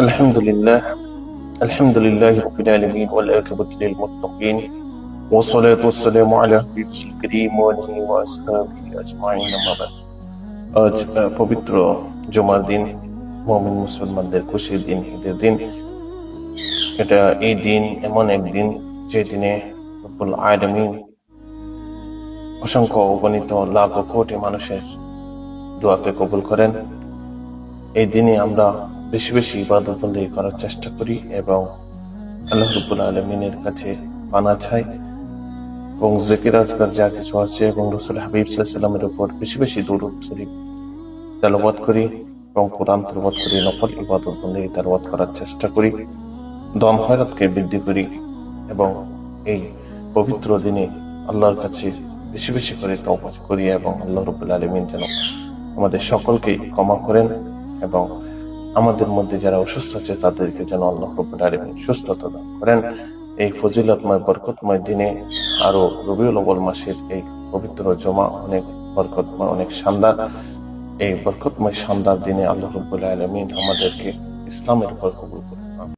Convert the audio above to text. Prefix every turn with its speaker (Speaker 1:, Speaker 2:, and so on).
Speaker 1: الحمد لله الحمد لله رب العالمين والعاقبة للمتقين والصلاة والسلام على حبيبه الكريم وآله وأصحابه أجمعين أما بعد আজ পবিত্র জুমার দিন, মুমিন মুসলমানদের খুশির দিন, ঈদের দিন। এটা এই দিন এমন একদিন যে দিনে রব্বুল আলামিন অসংখ্য অগণিত লাখ কোটি মানুষের দোয়াকে কবুল করেন। এই দিনে আমরা বেশি বেশি ইবাদত বন্দেগী করার চেষ্টা করি এবং আল্লাহ রাব্বুল আলামিনের কাছে পানা চাই এবং জিকির আজকার যা কিছু আছে এবং রাসূল হাবিব সাল্লাল্লাহু আলাইহি ওয়াসাল্লামের উপর বেশি বেশি দুরূদ শরীফ তেলাওয়াত করি এবং কোরআন তেলাওয়াত করি, নফল ইবাদত বন্দেগী তেলাওয়াত করার চেষ্টা করি, দান খয়রাতকে বৃদ্ধি করি এবং এই পবিত্র দিনে আল্লাহর কাছে বেশি বেশি করে তওবা করি এবং আল্লাহ রাব্বুল আলামিন যেন আমাদের সকলকেই ক্ষমা করেন এবং আমাদের মধ্যে যারা অসুস্থ আছে তাদেরকে যেন আল্লাহ রাব্বুল আলামিন সুস্থতা দান করেন। এই ফজিলতময় বরকতময় দিনে আরো রবিউল আউয়াল মাসের এই পবিত্র জুমা অনেক বরকতময়, অনেক শানদার। এই বরকতময় শানদার দিনে আল্লাহ রাব্বুল আলামিন আমাদেরকে ইসলামের উপর কবুল করুন।